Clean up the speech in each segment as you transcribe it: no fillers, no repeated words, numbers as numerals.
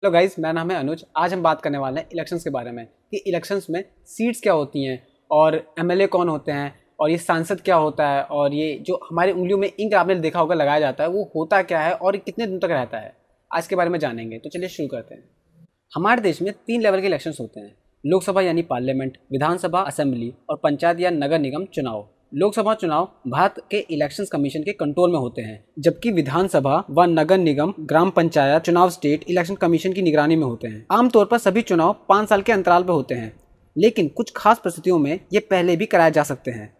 Hello guys, मेरा नाम है अनुज। आज हम बात करने वाले हैं इलेक्शंस के बारे में कि इलेक्शंस में सीट्स क्या होती हैं और एमएलए कौन होते हैं और ये सांसद क्या होता है और ये जो हमारी उंगलियों में इंक आपने देखा होगा लगाया जाता है वो होता क्या है और कितने दिन तक रहता है। आज के बारे में जानेंगे, तो चलिए शुरू करते हैं। हमारे देश में 3 लेवल के इलेक्शंस होते हैं: लोकसभा यानी पार्लियामेंट, विधानसभा असेंबली और पंचायत या नगर निगम चुनाव। लोकसभा चुनाव भारत के इलेक्शंस कमीशन के कंट्रोल में होते हैं, जबकि विधानसभा व नगर निगम ग्राम पंचायत चुनाव स्टेट इलेक्शन कमीशन की निगरानी में होते हैं। आमतौर पर सभी चुनाव 5 साल के अंतराल पर होते हैं, लेकिन कुछ खास परिस्थितियों में ये पहले भी कराए जा सकते हैं।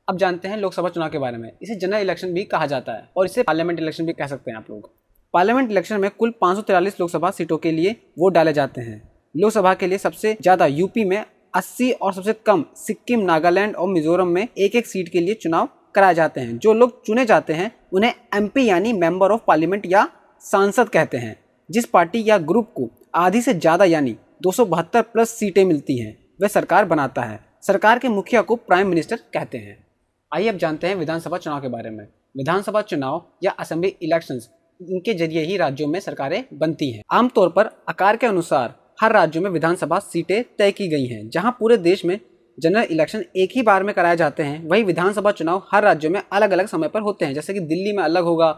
अब जानते हैं लोकसभा चुनाव के बारे में। इसे जनरल इलेक्शन भी कहा जाता है और इसे पार्लियामेंट इलेक्शन भी कह सकते हैं आप लोग। पार्लियामेंट इलेक्शन में कुल 543 लोकसभा सीटों के लिए वोट डाले जाते हैं। लोकसभा के लिए सबसे ज्यादा यूपी में 80 और सबसे कम सिक्किम, नागालैंड और मिजोरम में एक एक सीट के लिए चुनाव कराए जाते हैं। जो लोग चुने जाते हैं उन्हें एमपी यानी मेंबर ऑफ पार्लियामेंट या सांसद कहते हैं। जिस पार्टी या ग्रुप को आधी से ज्यादा यानी 272 प्लस सीटें मिलती हैं वह सरकार बनाता है। सरकार के मुखिया को प्राइम मिनिस्टर कहते हैं। आइए अब जानते हैं विधानसभा चुनाव के बारे में। विधानसभा चुनाव या असेंबली इलेक्शंस, इनके जरिए ही राज्यों में सरकारें बनती हैं। आमतौर पर आकार के अनुसार हर राज्य में विधानसभा सीटें तय की गई हैं। जहां पूरे देश में जनरल इलेक्शन एक ही बार में कराए जाते हैं, वही विधानसभा चुनाव हर राज्यों में अलग अलग समय पर होते हैं। जैसे कि दिल्ली में अलग होगा,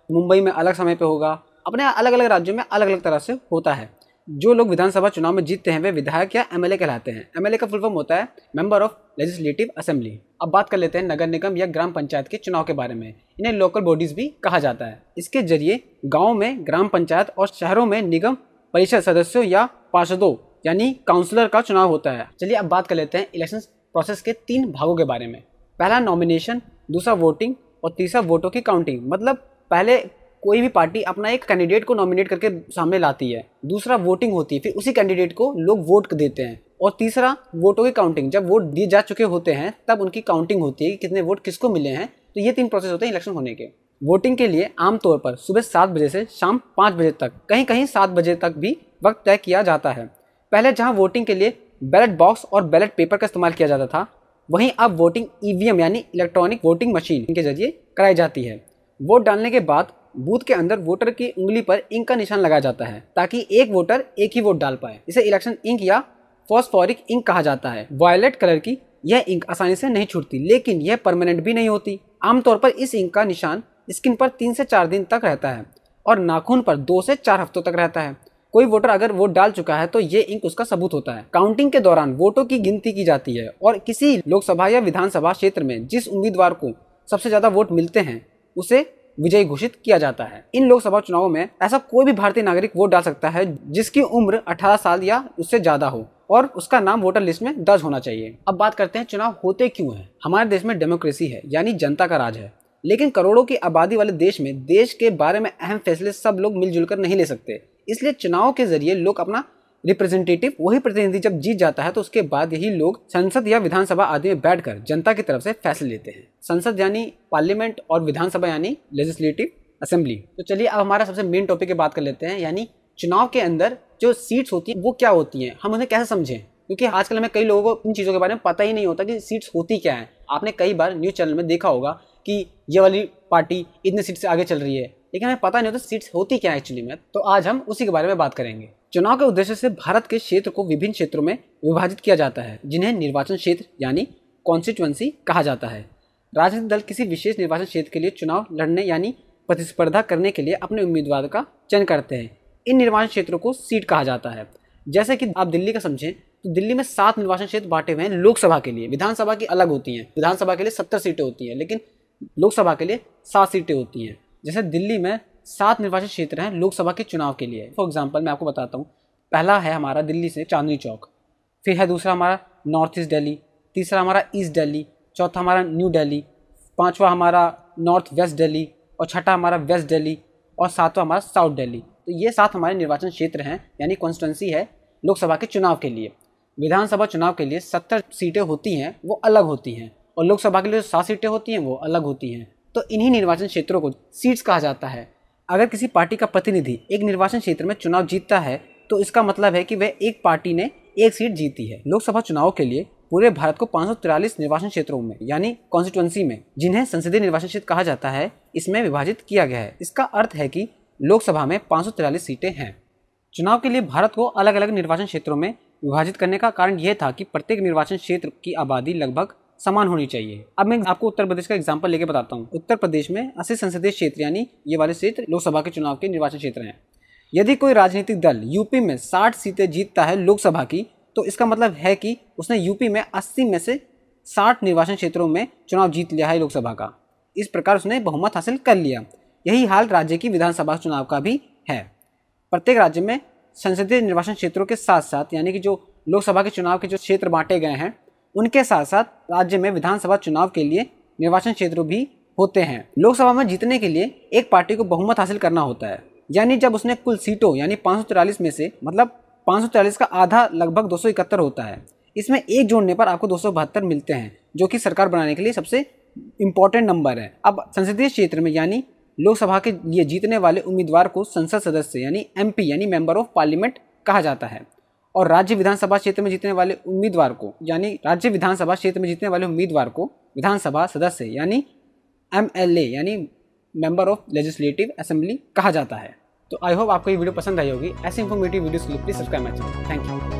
मुंबई में अलग समय पर होगा, अपने अलग अलग राज्यों में अलग अलग तरह से होता है। जो लोग विधानसभा चुनाव में जीतते हैं वे विधायक या एमएलए कहलाते हैं। एमएलए का फुल फॉर्म होता है मेंबर ऑफ लेजिस्लेटिव असेंबली। अब बात कर लेते हैं नगर निगम या ग्राम पंचायत के चुनाव के बारे में। इन्हें लोकल बॉडीज भी कहा जाता है। इसके जरिए गाँव में ग्राम पंचायत और शहरों में निगम परिषद सदस्यों या पार्षदों यानी काउंसलर का चुनाव होता है। चलिए अब बात कर लेते हैं इलेक्शन प्रोसेस के 3 भागों के बारे में। पहला नॉमिनेशन, दूसरा वोटिंग और तीसरा वोटों की काउंटिंग। मतलब पहले कोई भी पार्टी अपना एक कैंडिडेट को नॉमिनेट करके सामने लाती है, दूसरा वोटिंग होती है, फिर उसी कैंडिडेट को लोग वोट देते हैं, और तीसरा वोटों की काउंटिंग। जब वोट दिए जा चुके होते हैं तब उनकी काउंटिंग होती है कि कितने वोट किसको मिले हैं। तो ये 3 प्रोसेस होते हैं इलेक्शन होने के। वोटिंग के लिए आमतौर पर सुबह 7 बजे से शाम 5 बजे तक, कहीं कहीं 7 बजे तक भी वक्त तय किया जाता है। पहले जहां वोटिंग के लिए बैलेट बॉक्स और बैलेट पेपर का इस्तेमाल किया जाता था, वहीं अब वोटिंग ईवीएम यानी इलेक्ट्रॉनिक वोटिंग मशीन के जरिए कराई जाती है। वोट डालने के बाद बूथ के अंदर वोटर की उंगली पर इंक का निशान लगाया जाता है ताकि एक वोटर एक ही वोट डाल पाए। इसे इलेक्शन इंक या फॉस्फोरिक इंक कहा जाता है। वायलेट कलर की यह इंक आसानी से नहीं छूटती, लेकिन यह परमानेंट भी नहीं होती। आमतौर पर इस इंक का निशान स्किन पर 3 से 4 दिन तक रहता है और नाखून पर 2 से 4 हफ्तों तक रहता है। कोई वोटर अगर वोट डाल चुका है तो ये इंक उसका सबूत होता है। काउंटिंग के दौरान वोटों की गिनती की जाती है और किसी लोकसभा या विधानसभा क्षेत्र में जिस उम्मीदवार को सबसे ज्यादा वोट मिलते हैं उसे विजयी घोषित किया जाता है। इन लोकसभा चुनावों में ऐसा कोई भी भारतीय नागरिक वोट डाल सकता है जिसकी उम्र 18 साल या उससे ज्यादा हो और उसका नाम वोटर लिस्ट में दर्ज होना चाहिए। अब बात करते हैं चुनाव होते क्यों हैं। हमारे देश में डेमोक्रेसी है यानी जनता का राज है, लेकिन करोड़ों की आबादी वाले देश में देश के बारे में अहम फैसले सब लोग मिलजुल कर नहीं ले सकते। इसलिए चुनाव के जरिए लोग अपना रिप्रेजेंटेटिव, वही प्रतिनिधि जब जीत जाता है तो उसके बाद यही लोग संसद या विधानसभा आदि में बैठकर जनता की तरफ से फैसले लेते हैं। संसद यानी पार्लियामेंट और विधानसभा यानी लेजिस्लेटिव असेंबली। तो चलिए अब हमारा सबसे मेन टॉपिक की बात कर लेते हैं, यानी चुनाव के अंदर जो सीट्स होती है वो क्या होती हैं, हम उन्हें कैसे समझें। क्योंकि आजकल हमें कई लोगों को इन चीज़ों के बारे में पता ही नहीं होता कि सीट्स होती क्या है। आपने कई बार न्यूज़ चैनल में देखा होगा कि ये वाली पार्टी इतने सीट से आगे चल रही है, लेकिन हमें पता नहीं होता सीट्स होती क्या है एक्चुअली में। तो आज हम उसी के बारे में बात करेंगे। चुनाव के उद्देश्य से भारत के क्षेत्र को विभिन्न क्षेत्रों में विभाजित किया जाता है, जिन्हें निर्वाचन क्षेत्र यानी कॉन्स्टिट्यूएंसी कहा जाता है। राजनीतिक दल किसी विशेष निर्वाचन क्षेत्र के लिए चुनाव लड़ने यानी प्रतिस्पर्धा करने के लिए अपने उम्मीदवार का चयन करते हैं। इन निर्वाचन क्षेत्रों को सीट कहा जाता है। जैसे कि आप दिल्ली का समझें तो दिल्ली में 7 निर्वाचन क्षेत्र बांटे हुए हैं लोकसभा के लिए। विधानसभा की अलग होती हैं। विधानसभा के लिए 70 सीटें होती हैं, लेकिन लोकसभा के लिए 7 सीटें होती हैं। जैसे दिल्ली में 7 निर्वाचन क्षेत्र हैं लोकसभा के चुनाव के लिए। फॉर एग्जांपल मैं आपको बताता हूँ। पहला है हमारा दिल्ली से चांदनी चौक, फिर है दूसरा हमारा नॉर्थ ईस्ट दिल्ली, तीसरा हमारा ईस्ट दिल्ली, चौथा हमारा न्यू दिल्ली, 5वां हमारा नॉर्थ वेस्ट दिल्ली और छठा हमारा वेस्ट दिल्ली और 7वां हमारा साउथ दिल्ली। तो ये 7 हमारे निर्वाचन क्षेत्र हैं यानी कॉन्स्टिट्यूंसी है लोकसभा के चुनाव के लिए। विधानसभा चुनाव के लिए 70 सीटें होती हैं, वो अलग होती हैं, और लोकसभा के लिए 7 सीटें होती हैं वो अलग होती हैं। तो इन्हीं निर्वाचन क्षेत्रों को सीट्स कहा जाता है। अगर किसी पार्टी का प्रतिनिधि एक निर्वाचन क्षेत्र में चुनाव जीतता है तो इसका मतलब है कि वह एक पार्टी ने एक सीट जीती है। लोकसभा चुनाव के लिए पूरे भारत को 543 निर्वाचन क्षेत्रों में यानी कॉन्स्टिट्यूएंसी में, जिन्हें संसदीय निर्वाचन क्षेत्र कहा जाता है, इसमें विभाजित किया गया है। इसका अर्थ है कि लोकसभा में 543 सीटें हैं। चुनाव के लिए भारत को अलग अलग निर्वाचन क्षेत्रों में विभाजित करने का कारण यह था कि प्रत्येक निर्वाचन क्षेत्र की आबादी लगभग समान होनी चाहिए। अब मैं आपको उत्तर प्रदेश का एग्जांपल लेके बताता हूँ। उत्तर प्रदेश में 80 संसदीय क्षेत्र यानी ये वाले क्षेत्र लोकसभा के चुनाव के निर्वाचन क्षेत्र हैं। यदि कोई राजनीतिक दल यूपी में 60 सीटें जीतता है लोकसभा की, तो इसका मतलब है कि उसने यूपी में 80 में से 60 निर्वाचन क्षेत्रों में चुनाव जीत लिया है लोकसभा का। इस प्रकार उसने बहुमत हासिल कर लिया। यही हाल राज्य की विधानसभा चुनाव का भी है। प्रत्येक राज्य में संसदीय निर्वाचन क्षेत्रों के साथ साथ यानी कि जो लोकसभा के चुनाव के जो क्षेत्र बांटे गए हैं उनके साथ साथ राज्य में विधानसभा चुनाव के लिए निर्वाचन क्षेत्र भी होते हैं। लोकसभा में जीतने के लिए एक पार्टी को बहुमत हासिल करना होता है, यानी जब उसने कुल सीटों यानी 543 में से मतलब 543 का आधा लगभग 271 होता है, इसमें एक जोड़ने पर आपको 272 मिलते हैं, जो कि सरकार बनाने के लिए सबसे इम्पोर्टेंट नंबर है। अब संसदीय क्षेत्र में यानी लोकसभा के लिए जीतने वाले उम्मीदवार को संसद सदस्य यानी MP यानी मेंबर ऑफ पार्लियामेंट कहा जाता है, और राज्य विधानसभा क्षेत्र में जीतने वाले उम्मीदवार को यानी राज्य विधानसभा क्षेत्र में जीतने वाले उम्मीदवार को विधानसभा सदस्य यानी MLA यानी मेंबर ऑफ लेजिस्लेटिव असेंबली कहा जाता है। तो आई होप आपको ये वीडियो पसंद आई होगी। ऐसे इंफॉर्मेटिव वीडियोस के लिए please subscribe my channel. Thank you.